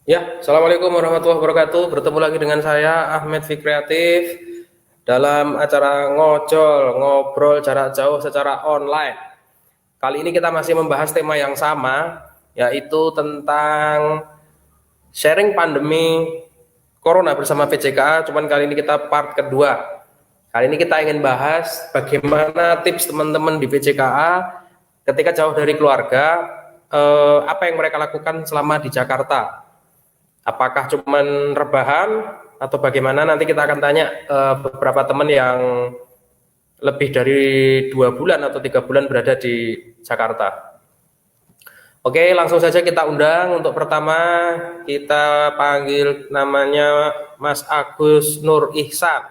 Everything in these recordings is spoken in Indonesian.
Ya, Assalamualaikum warahmatullahi wabarakatuh. Bertemu lagi dengan saya Ahmed Fikriatif dalam acara ngobrol jarak jauh secara online. Kali ini kita masih membahas tema yang sama, yaitu tentang sharing pandemi Corona bersama PJKA. Cuman kali ini kita part kedua. Kali ini kita ingin bahas bagaimana tips teman-teman di PJKA ketika jauh dari keluarga, apa yang mereka lakukan selama di Jakarta. Apakah cuman rebahan atau bagaimana? Nanti kita akan tanya beberapa teman yang lebih dari 2 bulan atau 3 bulan berada di Jakarta. Oke, langsung saja kita undang. Untuk pertama kita panggil namanya Mas Agus Nur Ihsan.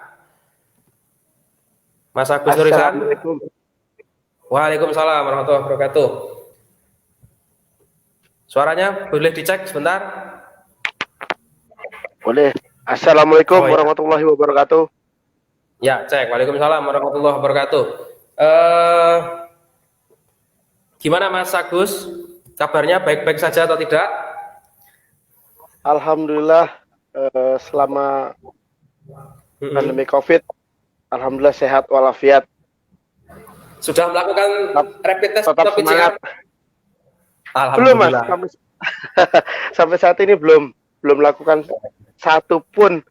Mas Agus Nur Ihsan. Assalamualaikum. Waalaikumsalam warahmatullahi wabarakatuh. Suaranya boleh dicek sebentar? Boleh. Assalamualaikum Oh ya, warahmatullahi wabarakatuh. ya cek. Waalaikumsalam warahmatullahi wabarakatuh. Eh, Gimana Mas Agus? Kabarnya baik-baik saja atau tidak? Alhamdulillah selama pandemi Mm-mm. COVID, alhamdulillah sehat walafiat. Sudah melakukan Tetap, rapid test tetap atau semangat. PCR? Belum Mas, Alhamdulillah. sampai saat ini belum melakukan satu pun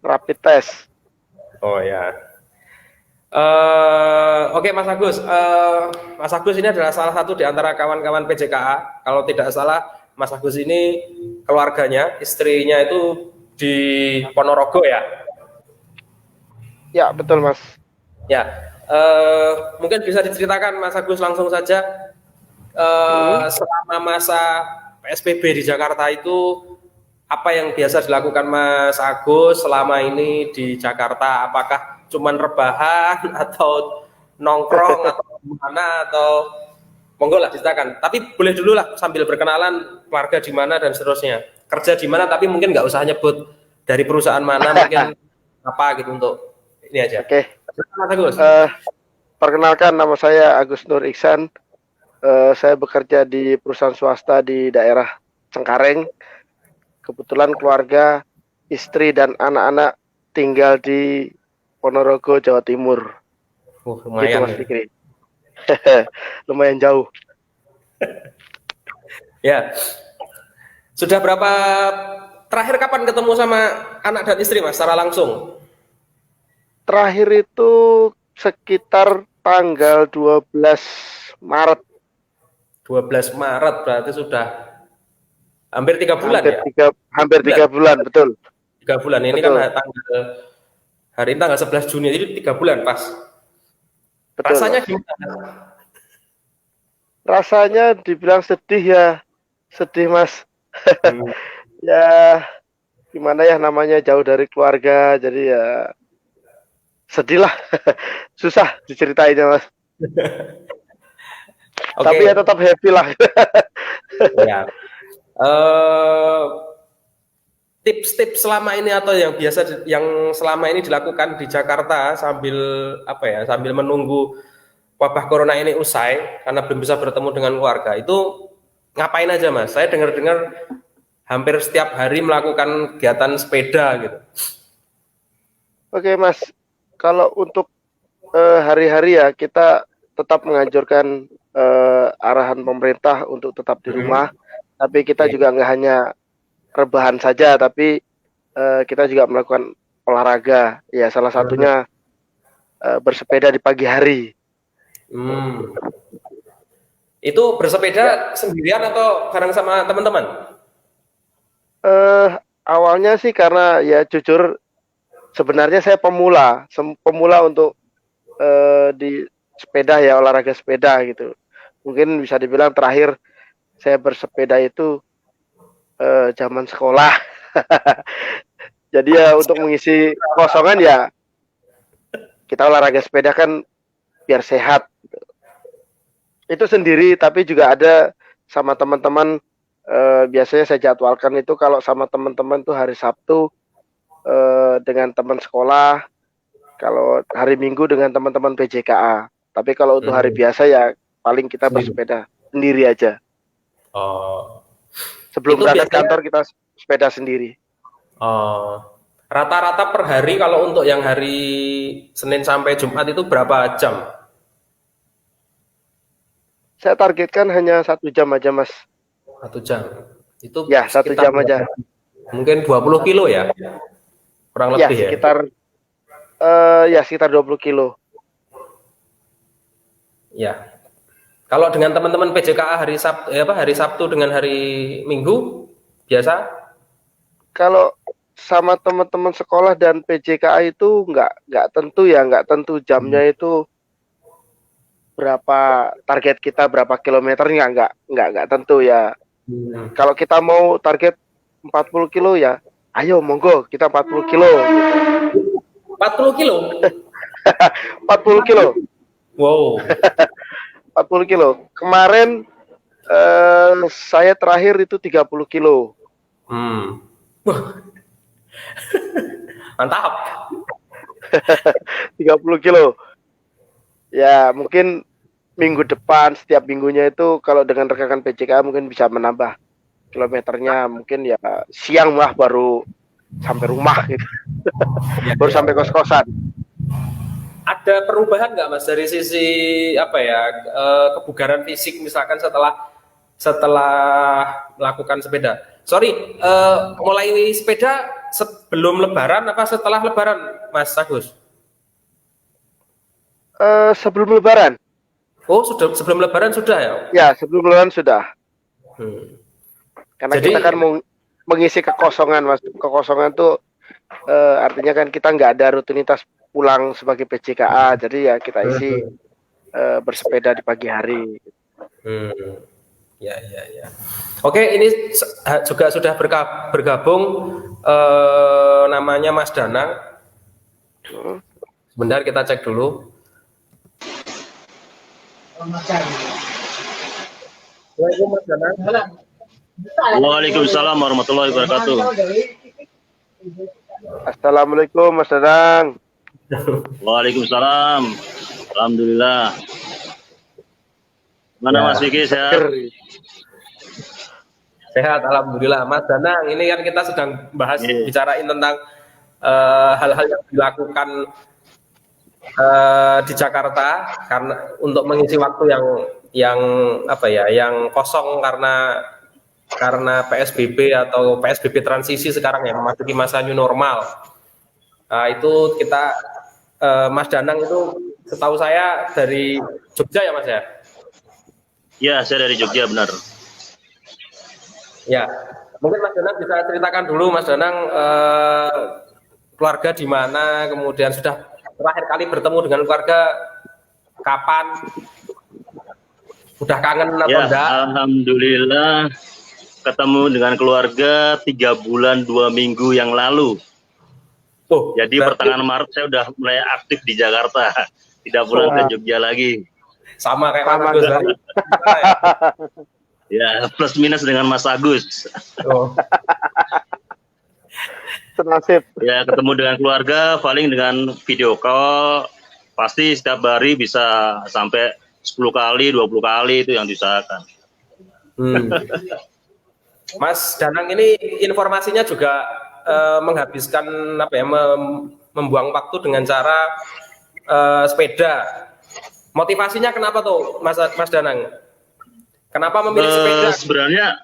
rapid test. Oh ya. Oke Mas Agus. Mas Agus ini adalah salah satu di antara kawan-kawan PJKA. Kalau tidak salah, Mas Agus ini keluarganya, istrinya itu di Ponorogo ya. Ya betul Mas. Ya. Mungkin bisa diceritakan Mas Agus langsung saja Hmm. selama masa PSBB di Jakarta itu apa yang biasa dilakukan Mas Agus selama ini di Jakarta? Apakah cuman rebahan atau nongkrong atau gimana atau monggo lah diceritakan. Tapi boleh dulu lah sambil berkenalan keluarga di mana dan seterusnya. Kerja di mana tapi mungkin nggak usah nyebut dari perusahaan mana mungkin apa gitu untuk ini aja. Oke. Mas Agus. Eh, Perkenalkan nama saya Agus Nur Iksan. Saya bekerja di perusahaan swasta di daerah Cengkareng. Kebetulan keluarga, istri dan anak-anak tinggal di Ponorogo, Jawa Timur. Gitu Lumayan Mas ya. Fikri. Lumayan jauh. Ya, sudah berapa terakhir kapan ketemu sama anak dan istri Mas secara langsung? Terakhir itu sekitar tanggal 12 Maret. 12 Maret berarti sudah hampir 3 bulan Hampir ya? hampir Bulan. 3 bulan, betul. 3 bulan. Ini kan Betul. tanggal hari ini tanggal 11 Juni, jadi 3 bulan pas. Betul, Rasanya Mas. gimana? Rasanya dibilang sedih ya, sedih, Mas. Hmm. Ya, gimana ya namanya jauh dari keluarga, jadi ya sedih lah. Susah diceritainnya, Mas. Tapi ya Oke, tetap happy lah. ya. Eh, Tips-tips selama ini atau yang biasa yang selama ini dilakukan di Jakarta sambil apa ya, sambil menunggu wabah corona ini usai karena belum bisa bertemu dengan keluarga itu ngapain aja Mas? Saya dengar-dengar hampir setiap hari melakukan kegiatan sepeda gitu. Oke, Mas. Kalau untuk hari-hari ya kita tetap menganjurkan arahan pemerintah untuk tetap di Mm-hmm. rumah. Tapi kita Oke. juga nggak hanya rebahan saja, tapi kita juga melakukan olahraga. Ya, salah satunya bersepeda di pagi hari. Hmm. Itu bersepeda sendirian atau bareng sama teman-teman? Awalnya sih karena ya jujur sebenarnya saya pemula untuk di sepeda ya, olahraga sepeda gitu. Mungkin bisa dibilang terakhir saya bersepeda itu zaman sekolah. Jadi ya untuk mengisi kosongan ya kita olahraga sepeda kan biar sehat. Itu sendiri tapi juga ada sama teman-teman. Biasanya saya jadwalkan itu kalau sama teman-teman tuh hari Sabtu dengan teman sekolah, kalau hari Minggu dengan teman-teman PJKA. Tapi kalau untuk hari Hmm. biasa ya paling kita Sendiri. bersepeda sendiri aja. Oh, Sebelum itu berangkat biasanya kantor kita sepeda sendiri. Oh, rata-rata per hari kalau untuk yang hari Senin sampai Jumat itu berapa jam? Saya targetkan hanya 1 jam aja, Mas. 1 jam. Itu Ya, 1 jam aja. mungkin 20 kilo ya, kurang Ya, lebih ya. sekitar 20 kilo. Ya. Kalau dengan teman-teman PJKA hari Sabtu dengan hari Minggu biasa? Kalau sama teman-teman sekolah dan PJKA itu nggak tentu ya, nggak tentu jamnya itu berapa, target kita berapa kilometernya, nggak tentu ya. Kalau kita mau target 40 kilo ya, ayo monggo kita 40 kilo. 40 kilo? 40 kilo. Wow. 40 kilo. Kemarin saya terakhir itu 30 kilo. Wah. Mantap. 30 kilo. Ya, mungkin minggu depan, setiap minggunya itu kalau dengan rekan PJK mungkin bisa menambah kilometernya, mungkin ya siang lah baru sampai rumah gitu. Baru sampai kos-kosan. Ada perubahan nggak Mas dari sisi apa ya, kebugaran fisik misalkan setelah melakukan sepeda? Sorry, mulai sepeda sebelum Lebaran apa setelah Lebaran, Mas Agus? Sebelum Lebaran. Oh, sudah sebelum Lebaran sudah ya? Ya, sebelum Lebaran sudah. Karena Jadi, kita kan mau mengisi kekosongan, Mas. Kekosongan tuh artinya kan kita nggak ada rutinitas pulang sebagai PJKA, jadi ya kita isi bersepeda di pagi hari. Ya. Oke, ini juga sudah bergabung namanya Mas Danang. Sebentar kita cek dulu. Assalamualaikum Mas Danang. Waalaikumsalam warahmatullahi wabarakatuh. Assalamualaikum Mas Danang. Waalaikumsalam. Alhamdulillah. Mana Mas Vicky, sehat? Sehat, alhamdulillah. Mas Danang, ini kan kita sedang bicarain tentang hal-hal yang dilakukan di Jakarta karena untuk mengisi waktu yang kosong karena PSBB atau PSBB transisi sekarang yang memasuki masa new normal. Itu kita Mas Danang itu setahu saya dari Jogja ya Mas ya? Ya, saya dari Jogja, benar. Ya, mungkin Mas Danang bisa ceritakan dulu Mas Danang keluarga di mana, kemudian sudah terakhir kali bertemu dengan keluarga kapan? Udah kangen atau enggak? Alhamdulillah ketemu dengan keluarga 3 bulan 2 minggu yang lalu. Jadi pertengahan Maret saya udah mulai aktif di Jakarta, tidak pulang ke Jogja lagi. Sama kayak Mas Agus tadi. Ya, plus minus dengan Mas Agus. Senasib. Ya, ketemu dengan keluarga paling dengan video call, pasti setiap hari bisa sampai 10 kali, 20 kali itu yang diusahakan. Mas Danang ini informasinya juga menghabiskan membuang waktu dengan cara sepeda. Motivasinya kenapa tuh Mas Danang? Kenapa memilih sepeda? Sebenarnya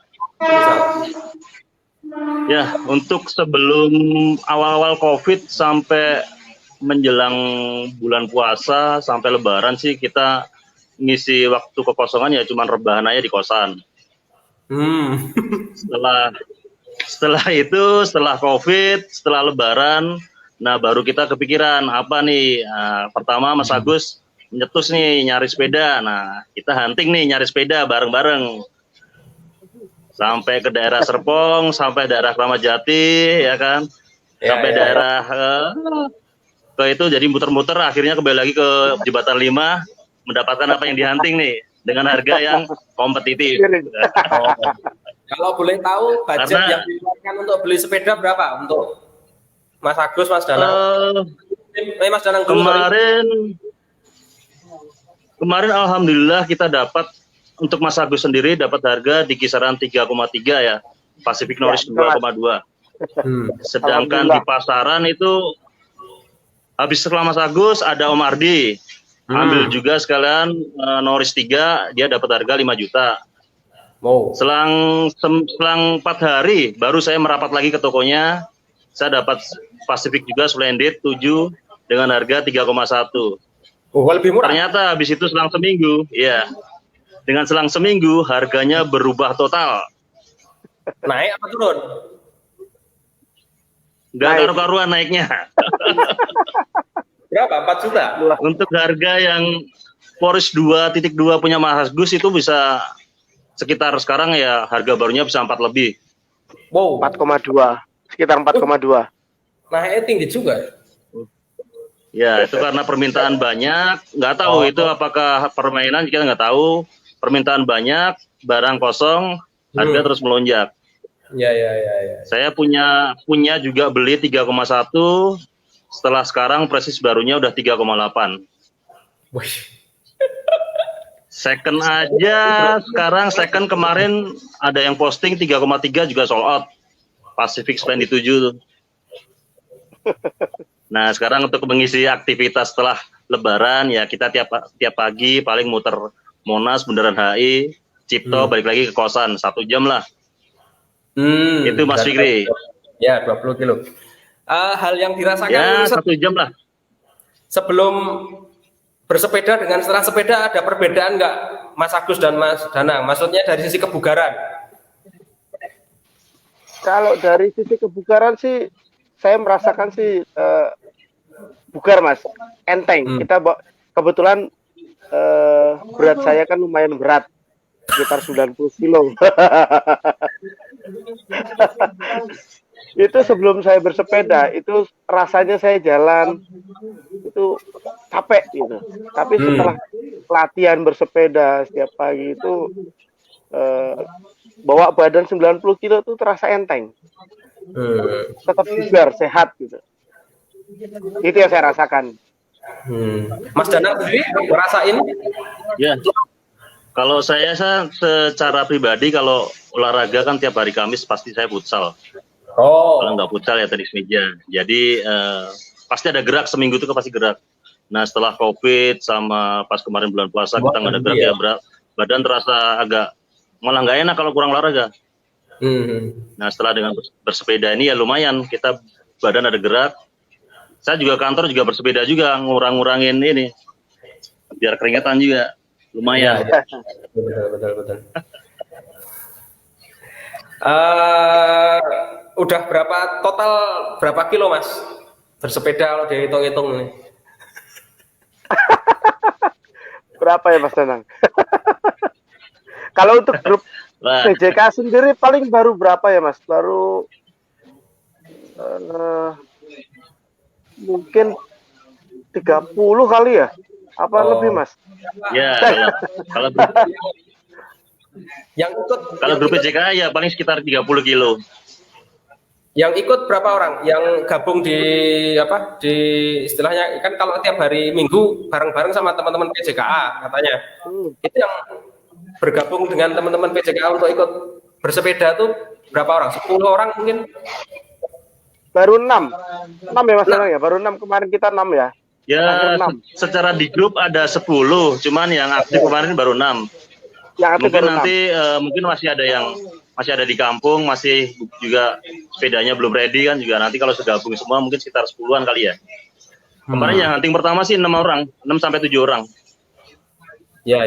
ya, untuk sebelum awal-awal COVID sampai menjelang bulan puasa sampai Lebaran sih kita ngisi waktu kekosongan ya cuman rebahan aja di kosan. Setelah itu, setelah COVID, setelah Lebaran, nah baru kita kepikiran apa nih? Pertama Mas Agus nyetus nih nyari sepeda. Nah kita hunting nih nyari sepeda bareng-bareng sampai ke daerah Serpong, sampai daerah Kramat Jati, ya kan, sampai daerah ke itu jadi muter-muter, akhirnya kembali lagi ke Jembatan 5 mendapatkan apa yang dihunting nih dengan harga yang kompetitif. Kalau boleh tahu budget yang dikeluarkan untuk beli sepeda berapa untuk Mas Agus, Mas Danang? Mas Danang dulu, kemarin alhamdulillah kita dapat untuk Mas Agus sendiri dapat harga di kisaran 3,3 ya. Pacific Norris Ya, 2,2. Hmm. Sedangkan di pasaran itu habis setelah Mas Agus ada Om Ardi. Ambil juga sekalian Norris 3, dia dapat harga 5 juta. Wow. Selang 4 hari baru saya merapat lagi ke tokonya. Saya dapat Pacific juga Splendid 7 dengan harga 3,1. Oh, lebih murah. Ternyata habis itu selang seminggu, ya. Dengan selang seminggu harganya berubah total. Naik apa turun? Nggak Naik. karu-karuan naiknya. Berapa? 4 juta? Untuk harga yang Porsche 2.2 punya Mas Gus itu bisa sekitar sekarang ya harga barunya bisa 4 lebih. Wow. 4,2, sekitar 4,2. Naiknya tinggi juga. Ya, itu karena permintaan banyak. Nggak tahu itu apakah permainan, kita nggak tahu. Permintaan banyak, barang kosong, harga terus melonjak. Ya. Saya punya juga beli 3,1. Setelah sekarang presis barunya udah 3,8. Wih. Second aja sekarang second kemarin ada yang posting 3,3 juga sold out. Pacific Splendid 7 tuh. Nah, sekarang untuk mengisi aktivitas setelah lebaran ya kita tiap pagi paling muter Monas, Bundaran HI, Cipto, balik lagi ke kosan 1 jam lah. Itu Mas Fikri. Ya, 20 kilo. Hal yang dirasakan Ya, 1 jam lah. sebelum bersepeda dengan setelah sepeda ada perbedaan nggak Mas Agus dan Mas Danang? Maksudnya dari sisi kebugaran. Kalau dari sisi kebugaran sih, saya merasakan sih bugar Mas, enteng. Kebetulan berat saya kan lumayan berat, sekitar 90 kilo. Itu sebelum saya bersepeda, itu rasanya saya jalan itu capek gitu. Tapi setelah latihan bersepeda setiap pagi itu bawa badan 90 kilo itu terasa enteng. Tetap bugar, sehat gitu. Itu yang saya rasakan. Mas Danang sendiri ngerasain? Ya. Kalau saya secara pribadi kalau olahraga kan tiap hari Kamis pasti saya futsal. Oh. Kalau nggak futsal ya tenis meja. Jadi pasti ada gerak, seminggu itu pasti gerak. Nah setelah COVID sama pas kemarin bulan puasa kita nggak ada gerak ya, badan terasa agak malah nggak enak kalau kurang olahraga. Nah setelah dengan bersepeda ini ya lumayan kita badan ada gerak. Saya juga kantor juga bersepeda juga ngurangin ini biar keringetan juga lumayan. Ya. Betul. Udah berapa kilo Mas bersepeda kalau dihitung-hitung nih? Berapa ya Mas Danang? Kalau untuk grup PJK sendiri paling baru berapa ya Mas? Baru mungkin 30 kali ya? Apa lebih Mas? Ya, kalau grup PJK ya paling sekitar 30 kilo. Yang ikut berapa orang? Yang gabung di istilahnya kan kalau tiap hari Minggu bareng-bareng sama teman-teman PJKA katanya. Itu yang bergabung dengan teman-teman PJKA untuk ikut bersepeda tuh berapa orang? 10 orang mungkin? Baru 6 ya Mas Danang ya? Baru 6 kemarin kita 6 ya? Ya, secara di grup ada 10, cuman yang aktif kemarin baru 6. Mungkin nanti mungkin masih ada di kampung, masih juga sepedanya belum ready kan juga nanti kalau sudah gabung semua mungkin sekitar 10-an kali ya. Kemarin yang hunting pertama sih 6 orang, 6 sampai 7 orang. Ya.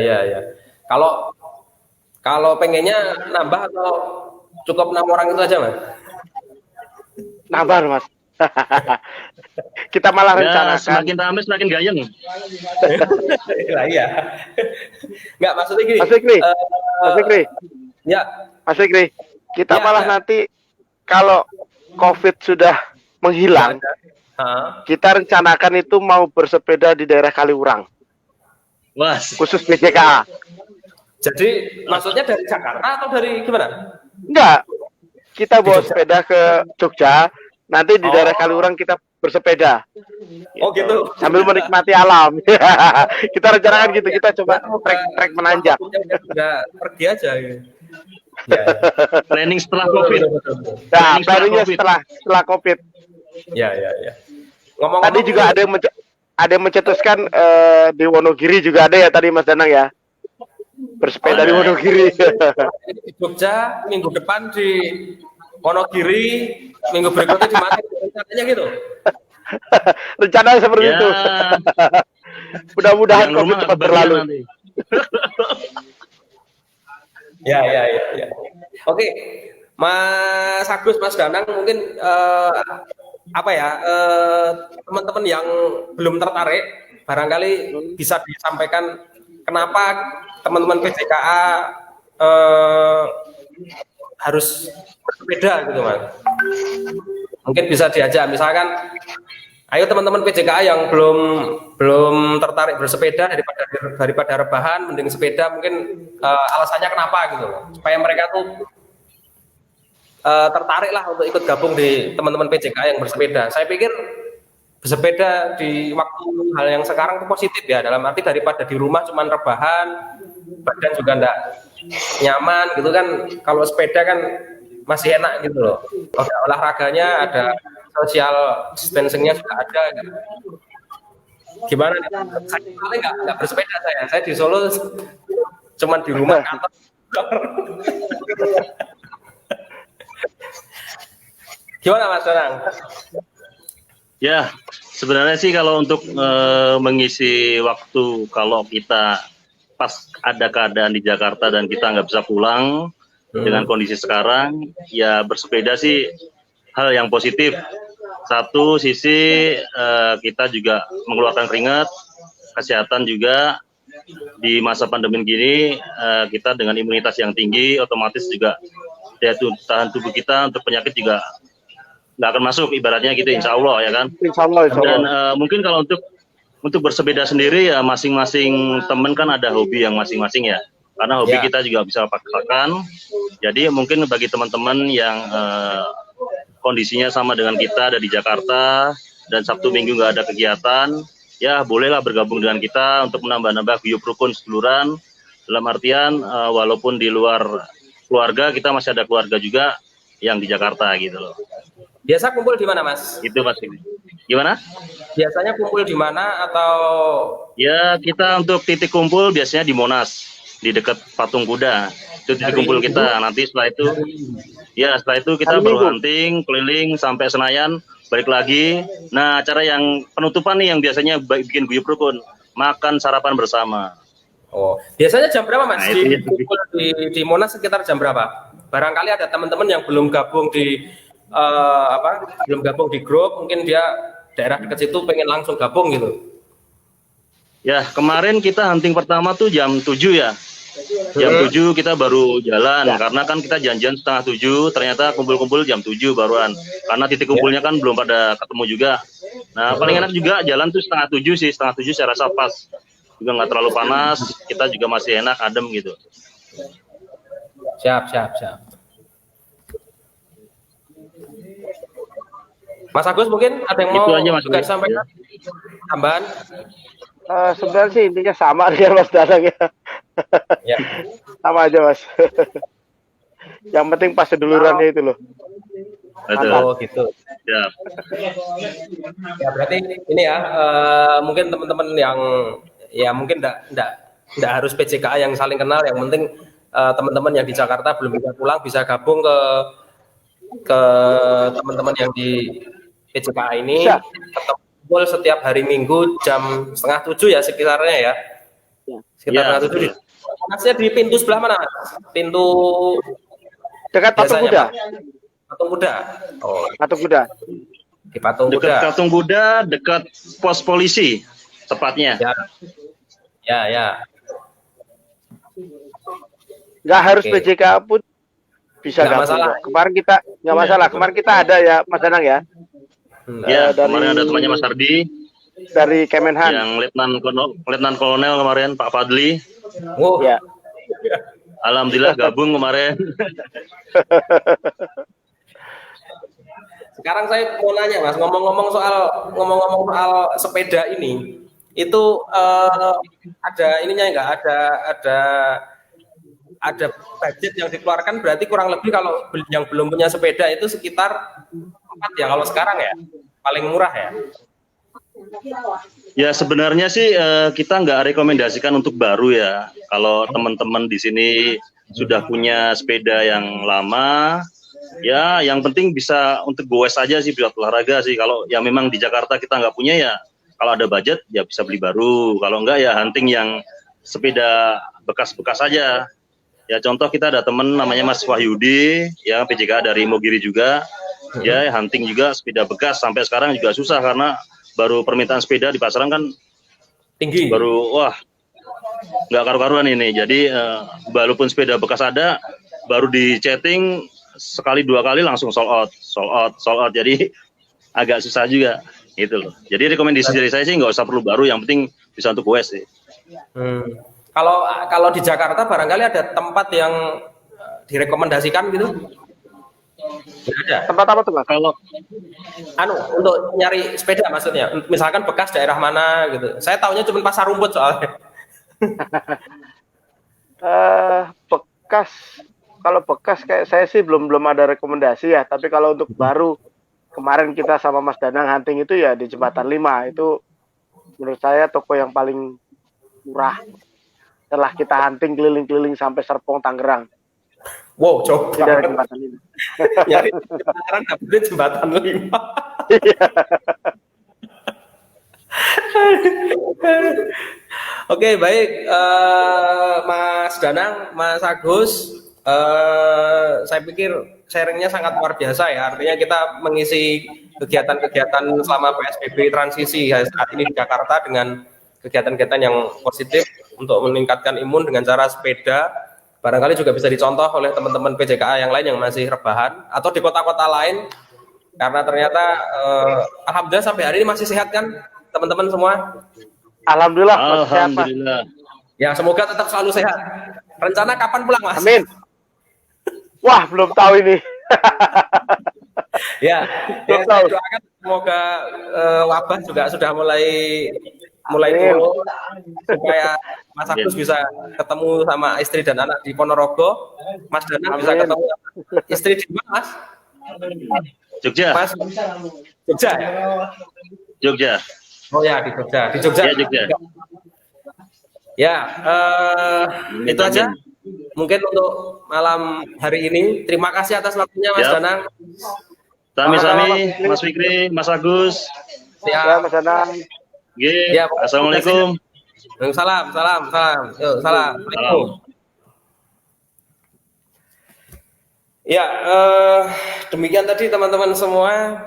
Kalau pengennya nambah atau cukup 6 orang itu aja Mas? Nambah Mas. Kita malah rencanakan. Semakin ramai semakin gayeng. Iya. Enggak, maksudnya gini. Mas Fikri. Ya. Mas Fikri, kita malah nanti kalau COVID sudah menghilang, kita rencanakan itu mau bersepeda di daerah Kaliurang. Wah, khusus PJKA. Jadi maksudnya dari Jakarta atau dari gimana? Enggak. Kita bawa sepeda ke Jogja, nanti di daerah Kaliurang kita bersepeda. Oh gitu. Sambil menikmati alam. Kita rencanakan gitu, kita coba trek menanjak. Udah pergi aja. Ya, ya. Planning setelah Betul, COVID. betul, betul, betul. Nah, Planning setelah planningnya COVID. setelah COVID. Ya, ya, ya. Tadi Ngomong-ngomong, juga ada yang mencetuskan di Wonogiri juga ada ya tadi Mas Danang ya. Bersepeda di Ada. Wonogiri. di Jogja, minggu depan di Wonogiri, minggu berikutnya di mana? Rencananya gitu. Rencananya seperti Ya, itu. Mudah-mudahan yang COVID rumah nggak cepat kebagian berlalu. nanti. Ya, ya, ya, ya. Oke, Mas Agus, Mas Danang, mungkin apa ya, teman-teman yang belum tertarik, barangkali bisa disampaikan kenapa teman-teman PJKA harus bersepeda gitu, Mas. Mungkin bisa diajak, misalkan, ayo teman-teman PJKA yang belum tertarik bersepeda daripada rebahan, mending sepeda. Mungkin alasannya kenapa gitu, supaya mereka tuh tertarik lah untuk ikut gabung di teman-teman PJKA yang bersepeda. Saya pikir bersepeda di waktu hal yang sekarang itu positif ya, dalam arti daripada di rumah cuman rebahan, badan juga enggak nyaman gitu kan. Kalau sepeda kan masih enak gitu loh. Ada olahraganya, ada social distancing-nya juga ada gitu. Gimana nih? Saya paling nggak bersepeda saya di Solo cuman di rumah kantor. Gimana Mas Danang? Ya, sebenarnya sih kalau untuk mengisi waktu, kalau kita pas ada keadaan di Jakarta dan kita nggak bisa pulang dengan kondisi sekarang, ya bersepeda sih hal yang positif. Satu sisi kita juga mengeluarkan keringat, kesehatan juga di masa pandemi gini, kita dengan imunitas yang tinggi, otomatis juga daya tahan tubuh kita untuk penyakit juga nggak akan masuk, ibaratnya gitu, insya Allah ya kan. Insya Allah, insya Allah. Dan mungkin kalau untuk bersepeda sendiri ya masing-masing temen kan ada hobi yang masing-masing ya. Karena hobi Ya. kita juga bisa paksakan. Jadi mungkin bagi teman-teman yang kondisinya sama dengan kita, ada di Jakarta dan Sabtu Minggu nggak ada kegiatan, ya bolehlah bergabung dengan kita untuk menambah-nambah guyup rukun seduluran. Dalam artian walaupun di luar keluarga, kita masih ada keluarga juga yang di Jakarta gitu loh. Biasa kumpul di mana, Mas? Itu pasti. Gimana? Biasanya kumpul di mana atau Ya, kita untuk titik kumpul biasanya di Monas, di dekat Patung Kuda. Itu titik kumpul kita. Nanti setelah itu, setelah itu kita Hari baru Minggu. hunting, keliling sampai Senayan, balik lagi. Nah, acara yang penutupan nih yang biasanya bikin guyup rukun, makan sarapan bersama. Oh, biasanya jam berapa Mas? Nah, itu. Kumpul di Monas sekitar jam berapa? Barangkali ada teman-teman yang belum gabung di belum gabung di grup, mungkin dia daerah dekat situ pengen langsung gabung gitu. Ya, kemarin kita hunting pertama tuh jam 7 ya. Jam 7 kita baru jalan, karena kan kita janjian setengah 7, ternyata kumpul-kumpul jam 7 baruan. Karena titik kumpulnya kan belum pada ketemu juga. Nah, paling enak juga jalan tuh setengah 7 sih, setengah 7 saya rasa pas. Juga nggak terlalu panas, kita juga masih enak, adem gitu. Siap. Mas Agus mungkin ada yang mau Itu aja, Mas juga Agus. disampaikan? Tambahan? Sebenarnya sih intinya sama dengan Mas Danang ya. Ya. Sama aja Mas. Yang penting pas sedulurannya itu loh. Betul. Oh gitu. Ya. Ya berarti ini ya, mungkin teman-teman yang ya mungkin enggak harus PJKA yang saling kenal, yang penting teman-teman yang di Jakarta belum bisa pulang bisa gabung ke teman-teman yang di PJKA ini. Bisa. Ketemu kumpul setiap hari Minggu jam setengah 7 ya sekitarnya ya. Sekitar Ya, setengah 7 betul. Masnya di pintu sebelah mana? Pintu Dekat Patung biasanya, Kuda. Pak? Patung Kuda. Oh, Patung Kuda. di Patung Dekat Kuda. Patung Kuda, dekat pos polisi tepatnya. Ya. Nggak harus Oke. PJK pun bisa Nggak gabung masalah. kok. Kemarin kita nggak masalah. Kemarin kita ada ya Mas Danang ya Ya, dari- kemarin ada temannya Mas Ardi dari Kemenhan. yang Letnan Kolonel kemarin Pak Fadli. Oh, Ya. Alhamdulillah gabung kemarin. sekarang saya mau nanya Mas, ngomong-ngomong soal sepeda ini, itu ada ininya enggak? Ada ada budget yang dikeluarkan, berarti kurang lebih kalau yang belum punya sepeda itu sekitar 4 ya kalau sekarang ya, paling murah ya. Ya sebenarnya sih kita nggak rekomendasikan untuk baru ya. Kalau teman-teman di sini sudah punya sepeda yang lama, ya yang penting bisa untuk goes aja sih buat olahraga sih. Kalau yang memang di Jakarta kita nggak punya ya, kalau ada budget ya bisa beli baru. Kalau enggak ya hunting yang sepeda bekas-bekas aja. Ya contoh kita ada temen namanya Mas Wahyudi, ya PJK dari Mogiri juga, ya hunting juga sepeda bekas. Sampai sekarang juga susah karena baru permintaan sepeda di pasaran kan Tinggi. baru wah nggak karu-karuan ini. Jadi walaupun sepeda bekas ada, baru di chatting sekali 2 kali langsung sold out. Jadi agak susah juga gitu loh. Jadi rekomendasi dari saya sih nggak usah perlu baru, yang penting bisa untuk goes sih. Kalau di Jakarta barangkali ada tempat yang direkomendasikan gitu? Nggak ada. Tempat apa tuh Mas? Kalau Untuk nyari sepeda maksudnya, misalkan bekas daerah mana gitu. Saya taunya cuma pasar rumput soalnya. Bekas, kalau bekas kayak saya sih belum ada rekomendasi ya. Tapi kalau untuk baru, kemarin kita sama Mas Danang hunting itu ya di Jembatan 5. Itu menurut saya toko yang paling murah. Setelah kita hunting keliling-keliling sampai Serpong, Tangerang. Wow, coba. Itu dari Jembatan 5. Nyari sekarang dapat Jembatan 5. Oke, baik, Mas Danang, Mas Agus, saya pikir sharingnya sangat luar biasa ya. Artinya kita mengisi kegiatan-kegiatan selama PSBB transisi ya, saat ini di Jakarta dengan kegiatan-kegiatan yang positif untuk meningkatkan imun dengan cara sepeda. Barangkali juga bisa dicontoh oleh teman-teman PJKA yang lain yang masih rebahan atau di kota-kota lain, karena ternyata alhamdulillah sampai hari ini masih sehat kan teman-teman semua. Alhamdulillah. Mas, sehat, Mas. alhamdulillah. Ya semoga tetap selalu sehat. Rencana kapan pulang, Mas? Amin. Wah, belum tahu ini. Ya, Belum saya tahu. doakan semoga wabah juga sudah mulai Amin. turun supaya Mas Agus bisa ketemu sama istri dan anak di Ponorogo, Mas Danang bisa Amin. ketemu istri di mana, Mas? Jogja, Mas Jogja ya? Jogja. Oh ya, di Jogja. Di Jogja. Ya, Jogja. Ya, itu aja. Mungkin untuk malam hari ini. Terima kasih atas waktunya, Mas Siap. Danang. Sami-sami, Mas Fikri, Mas Agus. Ya, Mas Danang. Oke, Ya, assalamualaikum. Salam. Yuk, salam. Assalamualaikum. Ya, demikian tadi teman-teman semua.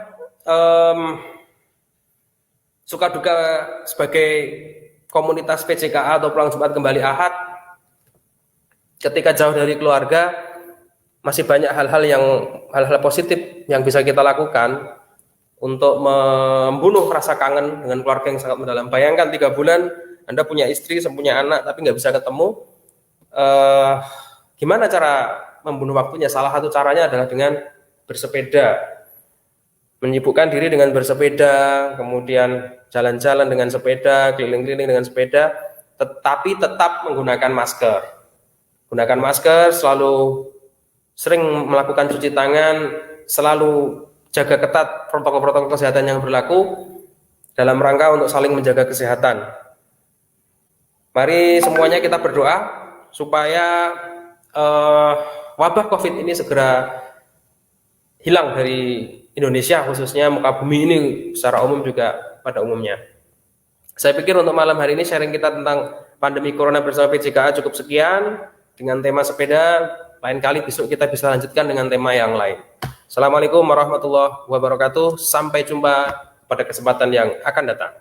Suka duka sebagai komunitas PJKA atau Pulang Jumat Kembali Ahad, ketika jauh dari keluarga, masih banyak hal-hal positif yang bisa kita lakukan untuk membunuh rasa kangen dengan keluarga yang sangat mendalam. Bayangkan 3 bulan Anda punya istri, punya anak, tapi nggak bisa ketemu. Gimana cara membunuh waktunya? Salah satu caranya adalah dengan bersepeda. Menyibukkan diri dengan bersepeda, kemudian jalan-jalan dengan sepeda, keliling-keliling dengan sepeda, tetapi tetap menggunakan masker. Gunakan masker, selalu sering melakukan cuci tangan, selalu jaga ketat protokol-protokol kesehatan yang berlaku dalam rangka untuk saling menjaga kesehatan. Mari semuanya kita berdoa supaya wabah COVID ini segera hilang dari Indonesia, khususnya muka bumi ini secara umum juga pada umumnya. Saya pikir untuk malam hari ini sharing kita tentang pandemi corona bersama PJKA cukup sekian dengan tema sepeda. Lain kali besok kita bisa lanjutkan dengan tema yang lain. Assalamualaikum warahmatullahi wabarakatuh. Sampai jumpa pada kesempatan yang akan datang.